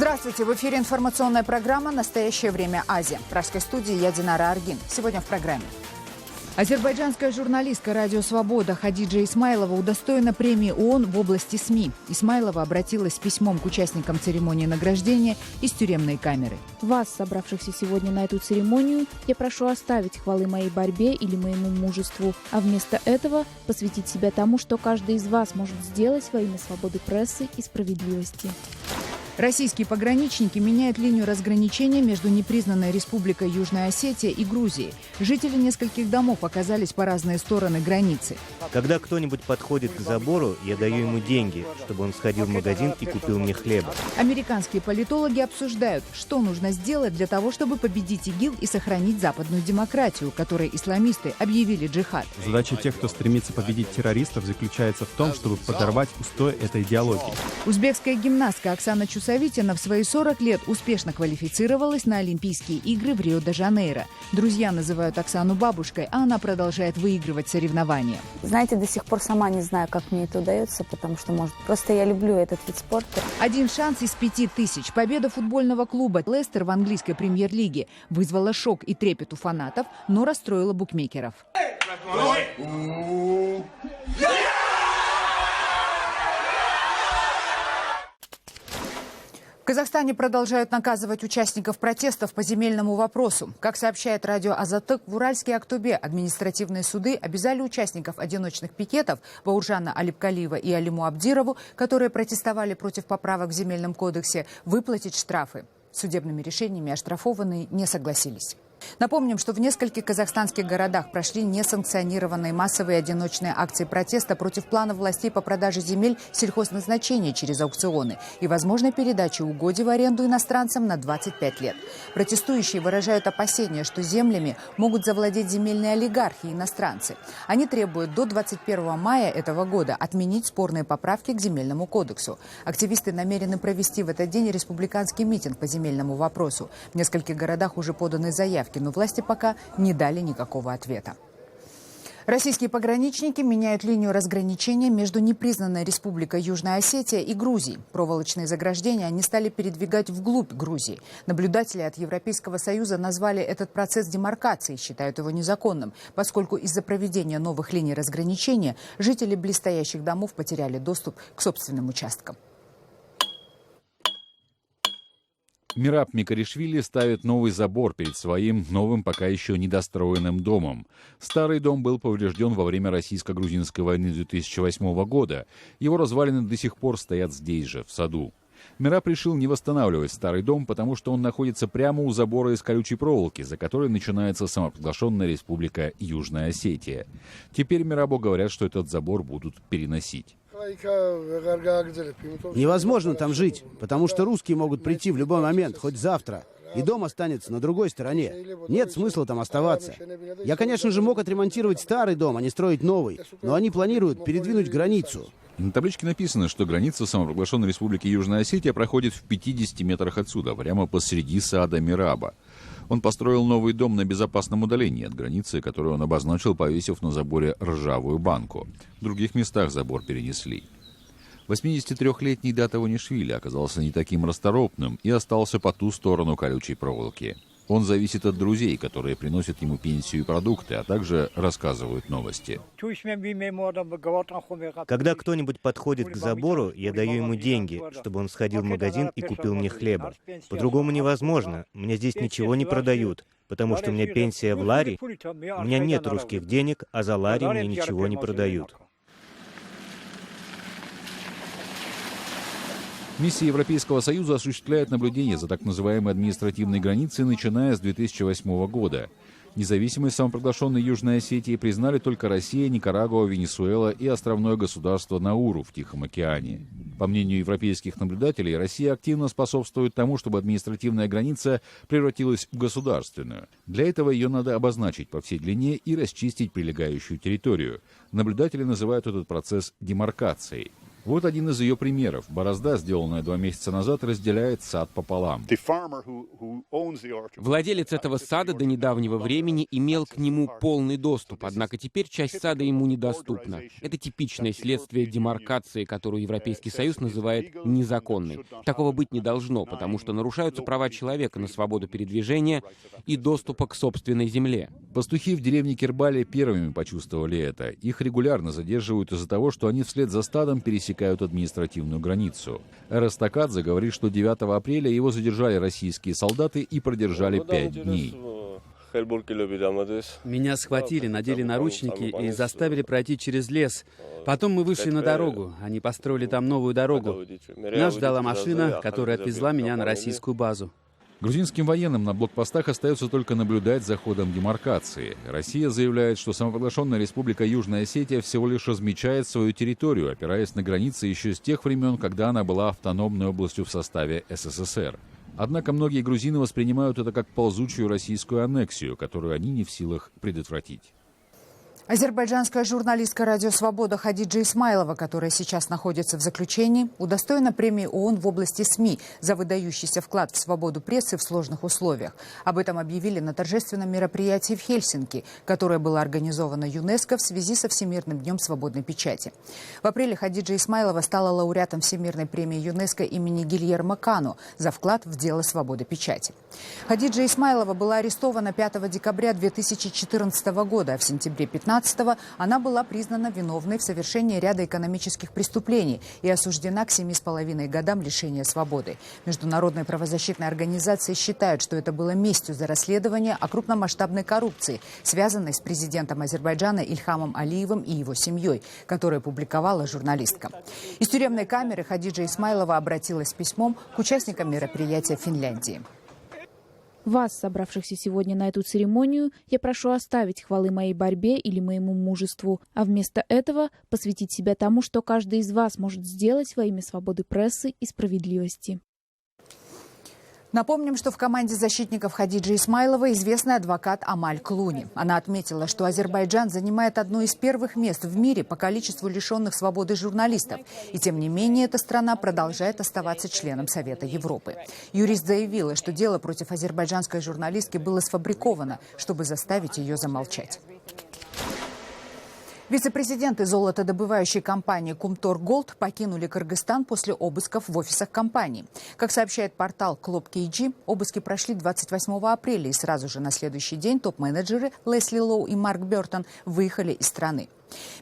Здравствуйте! В эфире информационная программа «Настоящее время Азия». В пражской студии я Динара Аргин. Сегодня в программе. Азербайджанская журналистка «Радио Свобода» Хадиджа Исмайлова удостоена премии ООН в области СМИ. Исмайлова обратилась с письмом к участникам церемонии награждения из тюремной камеры. Вас, собравшихся сегодня на эту церемонию, я прошу оставить хвалы моей борьбе или моему мужеству, а вместо этого посвятить себя тому, что каждый из вас может сделать во имя свободы прессы и справедливости. Российские пограничники меняют линию разграничения между непризнанной республикой Южная Осетия и Грузией. Жители нескольких домов оказались по разные стороны границы. Когда кто-нибудь подходит к забору, я даю ему деньги, чтобы он сходил в магазин и купил мне хлеба. Американские политологи обсуждают, что нужно сделать для того, чтобы победить ИГИЛ и сохранить западную демократию, которой исламисты объявили джихад. Задача тех, кто стремится победить террористов, заключается в том, чтобы подорвать устои этой идеологии. Узбекская гимнастка Оксана Чусовитина в свои 40 лет успешно квалифицировалась на Олимпийские игры в Рио-де-Жанейро. Друзья называют Оксану бабушкой, а она продолжает выигрывать соревнования. Знаете, до сих пор сама не знаю, как мне это удается, потому что, может, просто я люблю этот вид спорта. Один шанс из 5000. Победа футбольного клуба «Лестер» в английской премьер-лиге вызвала шок и трепет у фанатов, но расстроила букмекеров. В Казахстане продолжают наказывать участников протестов по земельному вопросу. Как сообщает радио «Азатык», в Уральске и Актобе административные суды обязали участников одиночных пикетов Бауржана Алипкалиева и Алиму Абдирову, которые протестовали против поправок в Земельном кодексе, выплатить штрафы. С судебными решениями оштрафованные не согласились. Напомним, что в нескольких казахстанских городах прошли несанкционированные массовые одиночные акции протеста против плана властей по продаже земель сельхозназначения через аукционы и возможной передачи угодий в аренду иностранцам на 25 лет. Протестующие выражают опасения, что землями могут завладеть земельные олигархи и иностранцы. Они требуют до 21 мая этого года отменить спорные поправки к Земельному кодексу. Активисты намерены провести в этот день республиканский митинг по земельному вопросу. В нескольких городах уже поданы заявки, но власти пока не дали никакого ответа. Российские пограничники меняют линию разграничения между непризнанной республикой Южная Осетия и Грузией. Проволочные заграждения они стали передвигать вглубь Грузии. Наблюдатели от Европейского Союза назвали этот процесс демаркацией, считают его незаконным, поскольку из-за проведения новых линий разграничения жители близстоящих домов потеряли доступ к собственным участкам. Мераб Микаришвили ставит новый забор перед своим новым, пока еще недостроенным домом. Старый дом был поврежден во время российско-грузинской войны 2008 года. Его развалины до сих пор стоят здесь же, в саду. Мераб решил не восстанавливать старый дом, потому что он находится прямо у забора из колючей проволоки, за которой начинается самопровозглашенная республика Южная Осетия. Теперь Мерабу говорят, что этот забор будут переносить. Невозможно там жить, потому что русские могут прийти в любой момент, хоть завтра, и дом останется на другой стороне. Нет смысла там оставаться. Я, конечно же, мог отремонтировать старый дом, а не строить новый, но они планируют передвинуть границу. На табличке написано, что граница самопровозглашенной республики Южная Осетия проходит в 50 метрах отсюда, прямо посреди сада Мераба. Он построил новый дом на безопасном удалении от границы, которую он обозначил, повесив на заборе ржавую банку. В других местах забор перенесли. 83-летний Дата Ванишвили оказался не таким расторопным и остался по ту сторону колючей проволоки. Он зависит от друзей, которые приносят ему пенсию и продукты, а также рассказывают новости. Когда кто-нибудь подходит к забору, я даю ему деньги, чтобы он сходил в магазин и купил мне хлеба. По-другому невозможно. Мне здесь ничего не продают, потому что у меня пенсия в лари. У меня нет русских денег, а за лари мне ничего не продают. Миссия Европейского Союза осуществляет наблюдение за так называемой административной границей, начиная с 2008 года. Независимость самопровозглашенной Южной Осетии признали только Россия, Никарагуа, Венесуэла и островное государство Науру в Тихом океане. По мнению европейских наблюдателей, Россия активно способствует тому, чтобы административная граница превратилась в государственную. Для этого ее надо обозначить по всей длине и расчистить прилегающую территорию. Наблюдатели называют этот процесс демаркацией. Вот один из ее примеров. Борозда, сделанная 2 месяца назад, разделяет сад пополам. Владелец этого сада до недавнего времени имел к нему полный доступ, однако теперь часть сада ему недоступна. Это типичное следствие демаркации, которую Европейский Союз называет незаконной. Такого быть не должно, потому что нарушаются права человека на свободу передвижения и доступа к собственной земле. Пастухи в деревне Кербали первыми почувствовали это. Их регулярно задерживают из-за того, что они вслед за стадом пересекают административную границу. Эрес Такадзе говорит, что 9 апреля его задержали российские солдаты и продержали 5 дней. Меня схватили, надели наручники и заставили пройти через лес. Потом мы вышли на дорогу. Они построили там новую дорогу. Нас ждала машина, которая отвезла меня на российскую базу. Грузинским военным на блокпостах остается только наблюдать за ходом демаркации. Россия заявляет, что самопровозглашенная республика Южная Осетия всего лишь размечает свою территорию, опираясь на границы еще с тех времен, когда она была автономной областью в составе СССР. Однако многие грузины воспринимают это как ползучую российскую аннексию, которую они не в силах предотвратить. Азербайджанская журналистка «Радио Свобода» Хадиджа Исмайлова, которая сейчас находится в заключении, удостоена премии ООН в области СМИ за выдающийся вклад в свободу прессы в сложных условиях. Об этом объявили на торжественном мероприятии в Хельсинки, которое было организовано ЮНЕСКО в связи со Всемирным днем свободной печати. В апреле Хадиджа Исмайлова стала лауреатом Всемирной премии ЮНЕСКО имени Гильермо Кану за вклад в дело свободы печати. Хадиджа Исмайлова была арестована 5 декабря 2014 года, а в сентябре 2015 она была признана виновной в совершении ряда экономических преступлений и осуждена к 7,5 годам лишения свободы. Международные правозащитные организации считают, что это было местью за расследование о крупномасштабной коррупции, связанной с президентом Азербайджана Ильхамом Алиевым и его семьей, которую публиковала журналистка. Из тюремной камеры Хадиджа Исмайлова обратилась с письмом к участникам мероприятия в Финляндии. Вас, собравшихся сегодня на эту церемонию, я прошу оставить хвалы моей борьбе или моему мужеству, а вместо этого посвятить себя тому, что каждый из вас может сделать во имя свободы прессы и справедливости. Напомним, что в команде защитников Хадиджи Исмайловой известный адвокат Амаль Клуни. Она отметила, что Азербайджан занимает одно из первых мест в мире по количеству лишенных свободы журналистов. И тем не менее, эта страна продолжает оставаться членом Совета Европы. Юрист заявила, что дело против азербайджанской журналистки было сфабриковано, чтобы заставить ее замолчать. Вице-президенты золотодобывающей компании «Кумтор Голд» покинули Кыргызстан после обысков в офисах компании. Как сообщает портал Club.kg, обыски прошли 28 апреля, и сразу же на следующий день топ-менеджеры Лесли Лоу и Марк Бертон выехали из страны.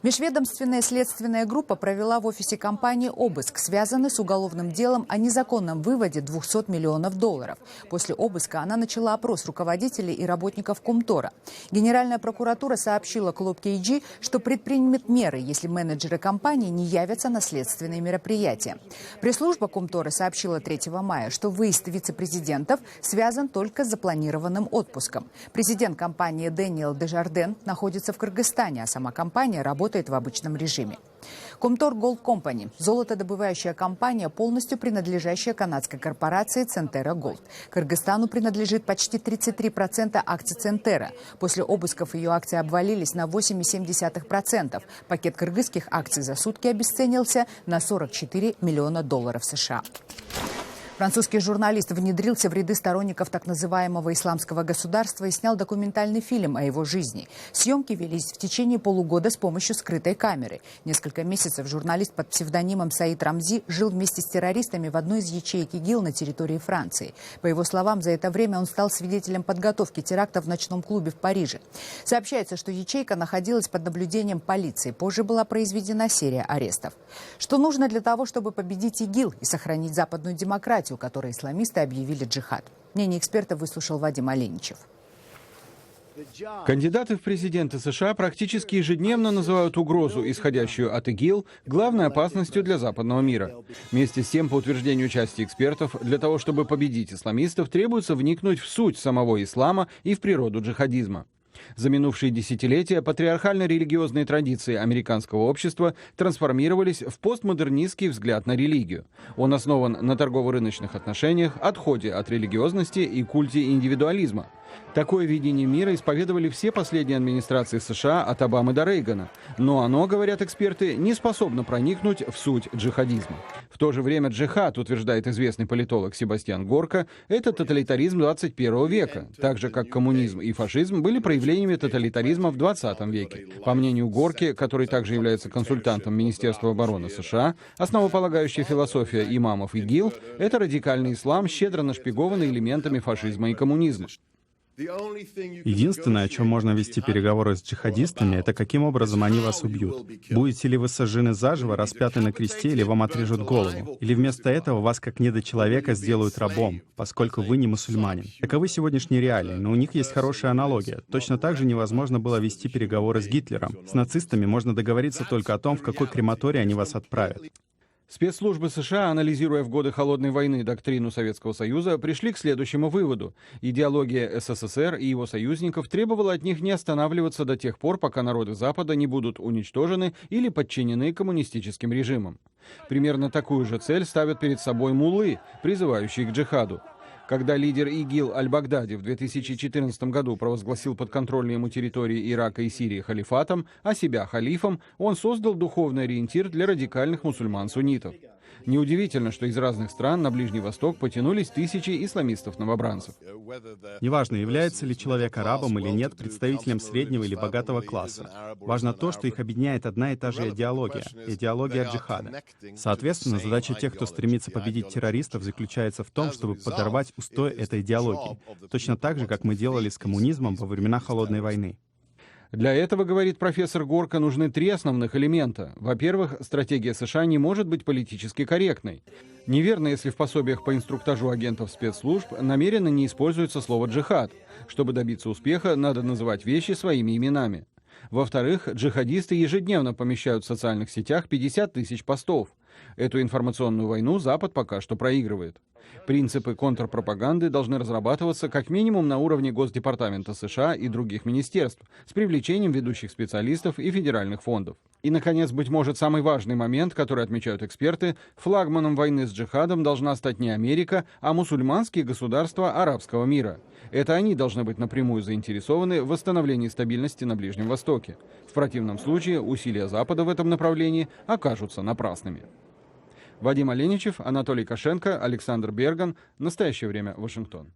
Межведомственная следственная группа провела в офисе компании обыск, связанный с уголовным делом о незаконном выводе $200 миллионов. После обыска она начала опрос руководителей и работников Кумтора. Генеральная прокуратура сообщила Club.kg, что предпримет меры, если менеджеры компании не явятся на следственные мероприятия. Пресс-служба Кумтора сообщила 3 мая, что выезд вице-президентов связан только с запланированным отпуском. Президент компании Дэниел Дежарден находится в Кыргызстане, а сама компания работает в обычном режиме. Кумтор Голд Компани – золотодобывающая компания, полностью принадлежащая канадской корпорации Центера Голд. Кыргызстану принадлежит почти 33% акций Центера. После обысков ее акции обвалились на 8,7%. Пакет кыргызских акций за сутки обесценился на $44 миллиона США. Французский журналист внедрился в ряды сторонников так называемого исламского государства и снял документальный фильм о его жизни. Съемки велись в течение полугода с помощью скрытой камеры. Несколько месяцев журналист под псевдонимом Саид Рамзи жил вместе с террористами в одной из ячеек ИГИЛ на территории Франции. По его словам, за это время он стал свидетелем подготовки теракта в ночном клубе в Париже. Сообщается, что ячейка находилась под наблюдением полиции. Позже была произведена серия арестов. Что нужно для того, чтобы победить ИГИЛ и сохранить западную демократию, которой исламисты объявили джихад? Мнение эксперта выслушал Вадим Оленичев. Кандидаты в президенты США практически ежедневно называют угрозу, исходящую от ИГИЛ, главной опасностью для западного мира. Вместе с тем, по утверждению части экспертов, для того, чтобы победить исламистов, требуется вникнуть в суть самого ислама и в природу джихадизма. За минувшие десятилетия патриархально-религиозные традиции американского общества трансформировались в постмодернистский взгляд на религию. Он основан на торгово-рыночных отношениях, отходе от религиозности и культе индивидуализма. Такое видение мира исповедовали все последние администрации США от Обамы до Рейгана. Но оно, говорят эксперты, не способно проникнуть в суть джихадизма. В то же время джихад, утверждает известный политолог Себастьян Горка, это тоталитаризм 21 века, так же как коммунизм и фашизм были проявлениями тоталитаризма в 20 веке. По мнению Горки, который также является консультантом Министерства обороны США, основополагающая философия имамов ИГИЛ – это радикальный ислам, щедро нашпигованный элементами фашизма и коммунизма. Единственное, о чем можно вести переговоры с джихадистами, это каким образом они вас убьют. Будете ли вы сожжены заживо, распяты на кресте, или вам отрежут голову? Или вместо этого вас как недочеловека сделают рабом, поскольку вы не мусульманин? Таковы сегодняшние реалии, но у них есть хорошая аналогия. Точно так же невозможно было вести переговоры с Гитлером. С нацистами можно договориться только о том, в какой крематорий они вас отправят. Спецслужбы США, анализируя в годы Холодной войны доктрину Советского Союза, пришли к следующему выводу. Идеология СССР и его союзников требовала от них не останавливаться до тех пор, пока народы Запада не будут уничтожены или подчинены коммунистическим режимам. Примерно такую же цель ставят перед собой муллы, призывающие к джихаду. Когда лидер ИГИЛ Аль-Багдади в 2014 году провозгласил подконтрольные ему территории Ирака и Сирии халифатом, а себя халифом, он создал духовный ориентир для радикальных мусульман-суннитов. Неудивительно, что из разных стран на Ближний Восток потянулись тысячи исламистов-новобранцев. Неважно, является ли человек арабом или нет, представителем среднего или богатого класса. Важно то, что их объединяет одна и та же идеология — идеология джихада. Соответственно, задача тех, кто стремится победить террористов, заключается в том, чтобы подорвать устои этой идеологии, точно так же, как мы делали с коммунизмом во времена Холодной войны. Для этого, говорит профессор Горка, нужны три основных элемента. Во-первых, стратегия США не может быть политически корректной. Неверно, если в пособиях по инструктажу агентов спецслужб намеренно не используется слово «джихад». Чтобы добиться успеха, надо называть вещи своими именами. Во-вторых, джихадисты ежедневно помещают в социальных сетях 50 тысяч постов. Эту информационную войну Запад пока что проигрывает. Принципы контрпропаганды должны разрабатываться как минимум на уровне Госдепартамента США и других министерств с привлечением ведущих специалистов и федеральных фондов. И, наконец, быть может, самый важный момент, который отмечают эксперты, флагманом войны с джихадом должна стать не Америка, а мусульманские государства арабского мира. Это они должны быть напрямую заинтересованы в восстановлении стабильности на Ближнем Востоке. В противном случае усилия Запада в этом направлении окажутся напрасными. Вадим Оленичев, Анатолий Кошенко, Александр Берган. Настоящее время. Вашингтон.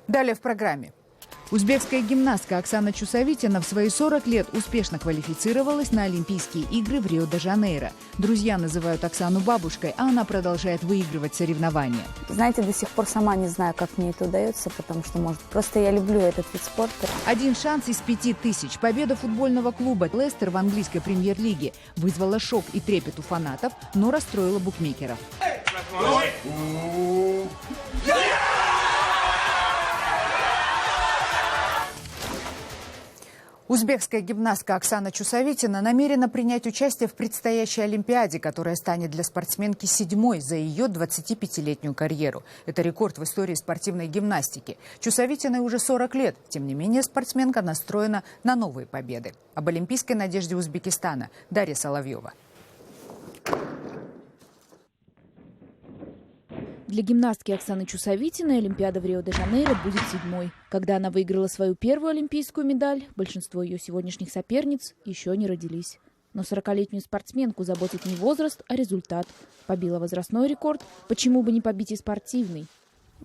Далее в программе. Узбекская гимнастка Оксана Чусовитина в свои 40 лет успешно квалифицировалась на Олимпийские игры в Рио-де-Жанейро. Друзья называют Оксану бабушкой, а она продолжает выигрывать соревнования. Знаете, до сих пор сама не знаю, как мне это удается, потому что, может, просто я люблю этот вид спорта. Один шанс из 5000. Победа футбольного клуба «Лестер» в английской премьер-лиге вызвала шок и трепет у фанатов, но расстроила букмекеров. Узбекская гимнастка Оксана Чусовитина намерена принять участие в предстоящей Олимпиаде, которая станет для спортсменки 7-й за ее 25-летнюю карьеру. Это рекорд в истории спортивной гимнастики. Чусовитиной уже 40 лет. Тем не менее, спортсменка настроена на новые победы. Об олимпийской надежде Узбекистана Дарья Соловьева. Для гимнастки Оксаны Чусовитиной Олимпиада в Рио-де-Жанейро будет 7-й. Когда она выиграла свою первую олимпийскую медаль, большинство ее сегодняшних соперниц еще не родились. Но 40-летнюю спортсменку заботит не возраст, а результат. Побила возрастной рекорд, почему бы не побить и спортивный?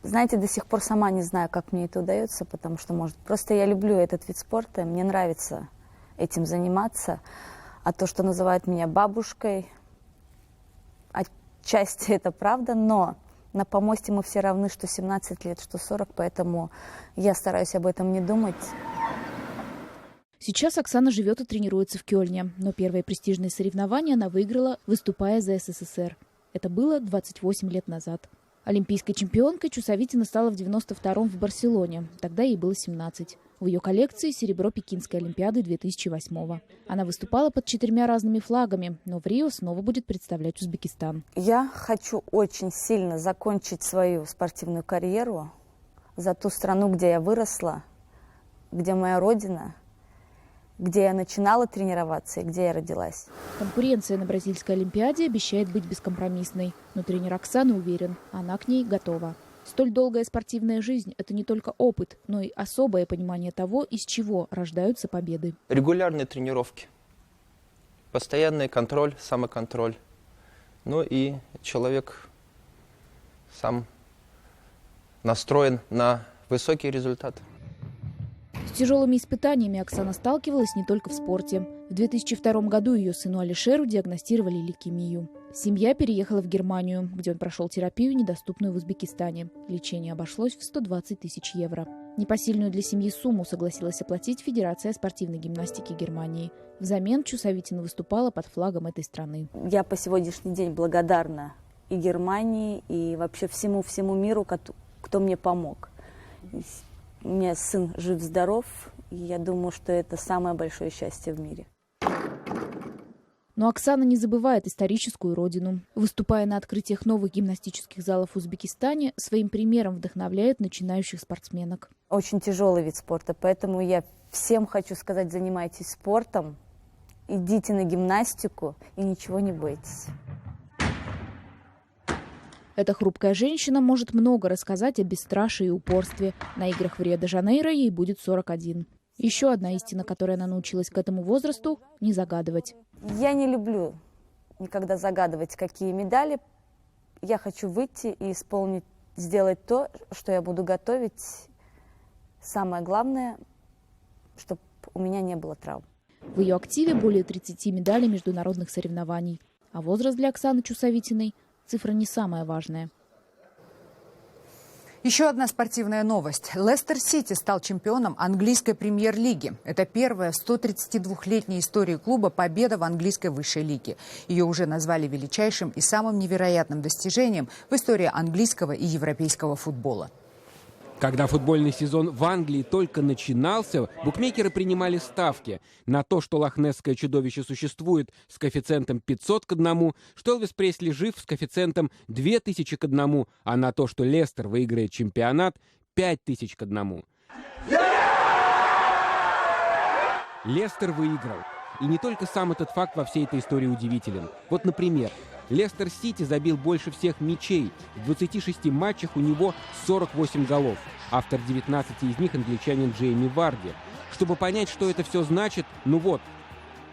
Знаете, до сих пор сама не знаю, как мне это удается, потому что, может, просто я люблю этот вид спорта, мне нравится этим заниматься. А то, что называют меня бабушкой, отчасти это правда, но на помосте мы все равны, что 17 лет, что 40, поэтому я стараюсь об этом не думать. Сейчас Оксана живет и тренируется в Кёльне, но первые престижные соревнования она выиграла, выступая за СССР. Это было 28 лет назад. Олимпийской чемпионкой Чусовитина стала в 92-м в Барселоне. Тогда ей было 17. В ее коллекции серебро Пекинской Олимпиады 2008-го. Она выступала под 4 разными флагами, но в Рио снова будет представлять Узбекистан. Я хочу очень сильно закончить свою спортивную карьеру за ту страну, где я выросла, где моя родина, где я начинала тренироваться и где я родилась. Конкуренция на Бразильской Олимпиаде обещает быть бескомпромиссной. Но тренер Оксаны уверен, она к ней готова. Столь долгая спортивная жизнь – это не только опыт, но и особое понимание того, из чего рождаются победы. Регулярные тренировки, постоянный контроль, самоконтроль. Ну и человек сам настроен на высокий результат. С тяжелыми испытаниями Оксана сталкивалась не только в спорте. В 2002 году ее сыну Алишеру диагностировали лейкемию. Семья переехала в Германию, где он прошел терапию, недоступную в Узбекистане. Лечение обошлось в 120 тысяч евро. Непосильную для семьи сумму согласилась оплатить Федерация спортивной гимнастики Германии. Взамен Чусовитина выступала под флагом этой страны. Я по сегодняшний день благодарна и Германии, и вообще всему миру, кто мне помог. У меня сын жив-здоров, и я думаю, что это самое большое счастье в мире. Но Оксана не забывает историческую родину. Выступая на открытиях новых гимнастических залов в Узбекистане, своим примером вдохновляет начинающих спортсменок. Очень тяжелый вид спорта, поэтому я всем хочу сказать: занимайтесь спортом, идите на гимнастику и ничего не бойтесь. Эта хрупкая женщина может много рассказать о бесстрашии и упорстве. На играх в Рио-де-Жанейро ей будет 41. Еще одна истина, которой она научилась к этому возрасту – не загадывать. Я не люблю никогда загадывать, какие медали. Я хочу выйти и сделать то, что я буду готовить. Самое главное, чтобы у меня не было травм. В ее активе более 30 медалей международных соревнований. А возраст для Оксаны Чусовитиной – цифра не самая важная. Еще одна спортивная новость. Лестер Сити стал чемпионом английской премьер-лиги. Это первая в 132-летней истории клуба победа в английской высшей лиге. Ее уже назвали величайшим и самым невероятным достижением в истории английского и европейского футбола. Когда футбольный сезон в Англии только начинался, букмекеры принимали ставки на то, что лохнесское чудовище существует с коэффициентом 500 к 1, что Элвис Пресли жив с коэффициентом 2000 к 1, а на то, что Лестер выиграет чемпионат 5000 к 1. Лестер выиграл. И не только сам этот факт во всей этой истории удивителен. Вот, например, Лестер Сити забил больше всех мячей. В 26 матчах у него 48 голов. Автор 19 из них англичанин Джейми Варди. Чтобы понять, что это все значит,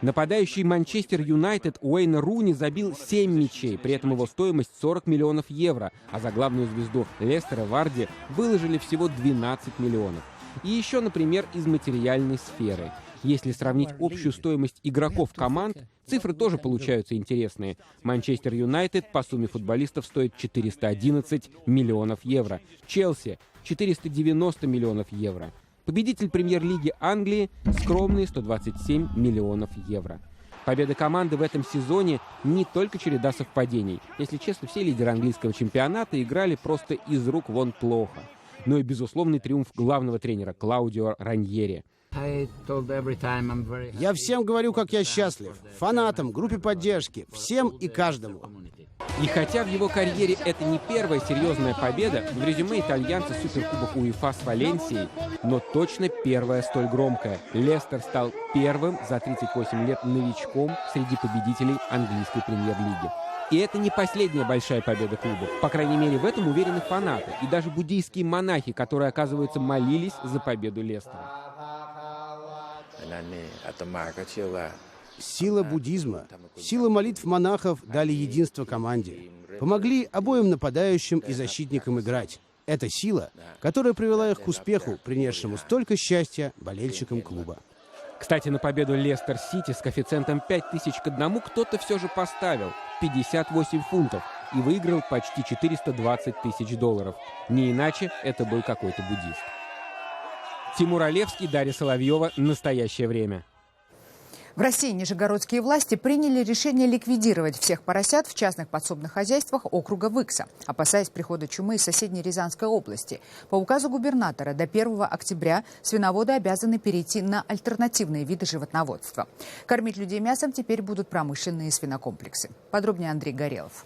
нападающий Манчестер Юнайтед Уэйн Руни забил 7 мячей, при этом его стоимость 40 миллионов евро, а за главную звезду Лестера Варди выложили всего 12 миллионов. И еще, например, из материальной сферы. Если сравнить общую стоимость игроков команд, цифры тоже получаются интересные. Манчестер Юнайтед по сумме футболистов стоит 411 миллионов евро. Челси – 490 миллионов евро. Победитель премьер-лиги Англии – скромные 127 миллионов евро. Победа команды в этом сезоне не только череда совпадений. Если честно, все лидеры английского чемпионата играли просто из рук вон плохо. Но и безусловный триумф главного тренера Клаудио Раньери. Я всем говорю, как я счастлив. Фанатам, группе поддержки, всем и каждому. И хотя в его карьере это не первая серьезная победа, в резюме итальянца Суперкубок УЕФА с Валенсией, но точно первая столь громкая. Лестер стал первым за 38 лет новичком среди победителей английской премьер-лиги. И это не последняя большая победа клуба. По крайней мере, в этом уверены фанаты и даже буддийские монахи, которые, оказывается, молились за победу Лестера. Сила буддизма, сила молитв монахов дали единство команде. Помогли обоим нападающим и защитникам играть. Это сила, которая привела их к успеху, принесшему столько счастья болельщикам клуба. Кстати, на победу Лестер Сити с коэффициентом 5000 к 1 кто-то все же поставил 58 фунтов и выиграл почти 420 тысяч долларов. Не иначе это был какой-то буддист. Тимур Олевский, Дарья Соловьева. Настоящее время. В России нижегородские власти приняли решение ликвидировать всех поросят в частных подсобных хозяйствах округа Выкса, опасаясь прихода чумы из соседней Рязанской области. По указу губернатора до 1 октября свиноводы обязаны перейти на альтернативные виды животноводства. Кормить людей мясом теперь будут промышленные свинокомплексы. Подробнее Андрей Горелов.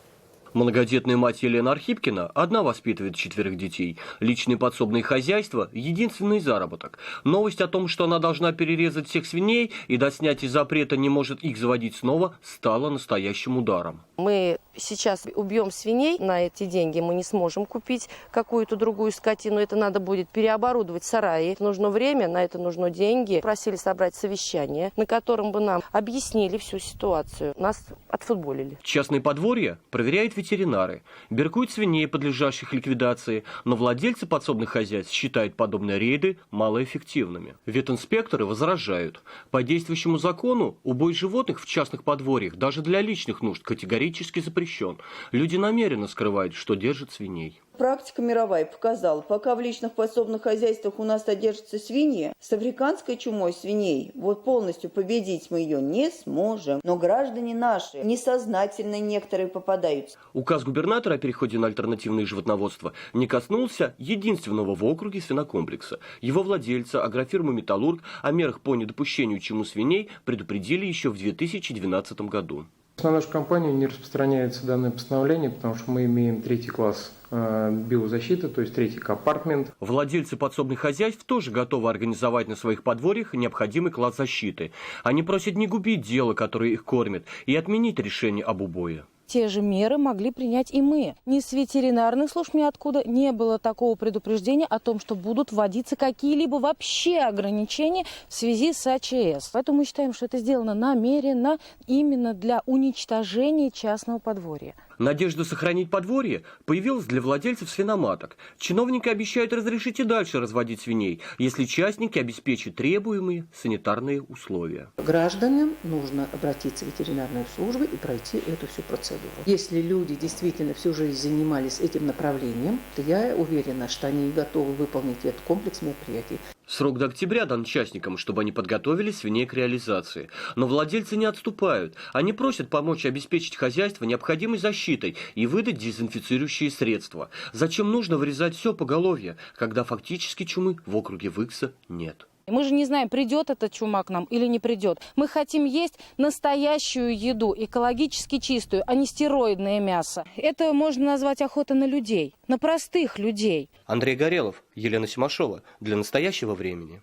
Многодетная мать Елена Архипкина одна воспитывает 4 детей. Личные подсобные хозяйства – единственный заработок. Новость о том, что она должна перерезать всех свиней и до снятия запрета не может их заводить снова, стала настоящим ударом. Мы сейчас убьем свиней, на эти деньги мы не сможем купить какую-то другую скотину. Это надо будет переоборудовать сараи. Нужно время, на это нужно деньги. Просили собрать совещание, на котором бы нам объяснили всю ситуацию. Нас отфутболили. Частные подворья проверяют ветеринары, беркуют свиней, подлежащих ликвидации, но владельцы подсобных хозяйств считают подобные рейды малоэффективными. Ветинспекторы возражают. По действующему закону убой животных в частных подворьях даже для личных нужд категорически запрещен. Люди намеренно скрывают, что держат свиней. Практика мировая показала, пока в личных подсобных хозяйствах у нас содержатся свиньи, с африканской чумой свиней вот полностью победить мы ее не сможем. Но граждане наши, несознательно некоторые попадаются. Указ губернатора о переходе на альтернативное животноводство не коснулся единственного в округе свинокомплекса. Его владельца, агрофирмы «Металлург», о мерах по недопущению чумы свиней предупредили еще в 2012 году. На нашу компанию не распространяется данное постановление, потому что мы имеем 3-й класс биозащиты, то есть 3-й компартмент. Владельцы подсобных хозяйств тоже готовы организовать на своих подворьях необходимый класс защиты. Они просят не губить дело, которое их кормит, и отменить решение об убое. Те же меры могли принять и мы. Ни с ветеринарных служб, ниоткуда не было такого предупреждения о том, что будут вводиться какие-либо вообще ограничения в связи с АЧС. Поэтому мы считаем, что это сделано намеренно именно для уничтожения частного подворья. Надежда сохранить подворье появилась для владельцев свиноматок. Чиновники обещают разрешить и дальше разводить свиней, если частники обеспечат требуемые санитарные условия. Гражданам нужно обратиться в ветеринарную службу и пройти эту всю процедуру. Если люди действительно всю жизнь занимались этим направлением, то я уверена, что они готовы выполнить этот комплекс мероприятий. Срок до октября дан частникам, чтобы они подготовили свиней к реализации. Но владельцы не отступают. Они просят помочь обеспечить хозяйство необходимой защитой и выдать дезинфицирующие средства. Зачем нужно вырезать все поголовье, когда фактически чумы в округе Выкса нет? Мы же не знаем, придет эта чума к нам или не придет. Мы хотим есть настоящую еду, экологически чистую, а не стероидное мясо. Это можно назвать охота на людей, на простых людей. Андрей Горелов, Елена Симашова. Для настоящего времени.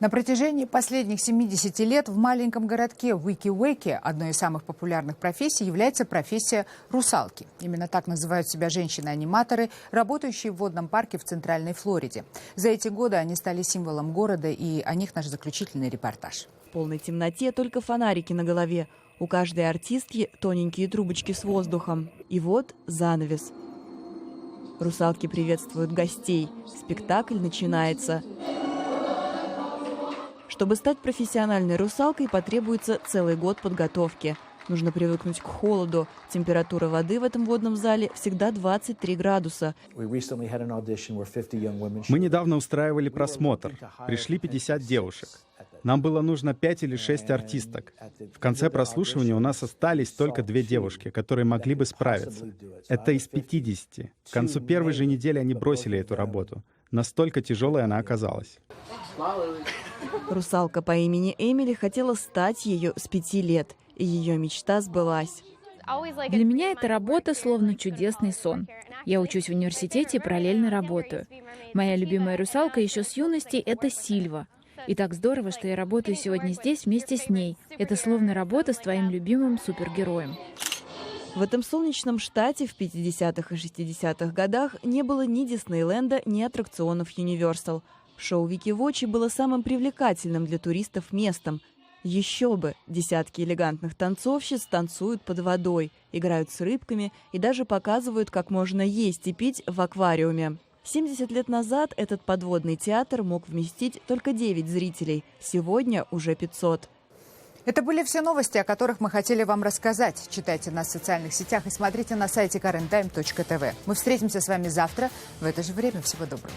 На протяжении последних 70 лет в маленьком городке Уики-Уэки одной из самых популярных профессий является профессия русалки. Именно так называют себя женщины-аниматоры, работающие в водном парке в Центральной Флориде. За эти годы они стали символом города, и о них наш заключительный репортаж. В полной темноте только фонарики на голове. У каждой артистки тоненькие трубочки с воздухом. И вот занавес. Русалки приветствуют гостей. Спектакль начинается. Чтобы стать профессиональной русалкой, потребуется целый год подготовки. Нужно привыкнуть к холоду. Температура воды в этом водном зале всегда 23 градуса. Мы недавно устраивали просмотр. Пришли 50 девушек. Нам было нужно 5 или 6 артисток. В конце прослушивания у нас остались только 2 девушки, которые могли бы справиться. Это из 50. К концу первой же недели они бросили эту работу. Настолько тяжелой она оказалась. Русалка по имени Эмили хотела стать ею с 5 лет, и ее мечта сбылась. Для меня эта работа словно чудесный сон. Я учусь в университете и параллельно работаю. Моя любимая русалка еще с юности — это Сильва. И так здорово, что я работаю сегодня здесь вместе с ней. Это словно работа с твоим любимым супергероем. В этом солнечном штате в 50-х и 60-х годах не было ни Диснейленда, ни аттракционов Universal. Шоу Вики-Вочи было самым привлекательным для туристов местом. Еще бы! Десятки элегантных танцовщиц танцуют под водой, играют с рыбками и даже показывают, как можно есть и пить в аквариуме. 70 лет назад этот подводный театр мог вместить только 9 зрителей. Сегодня уже 500. Это были все новости, о которых мы хотели вам рассказать. Читайте нас в социальных сетях и смотрите на сайте karenTime.tv. Мы встретимся с вами завтра в это же время. Всего доброго.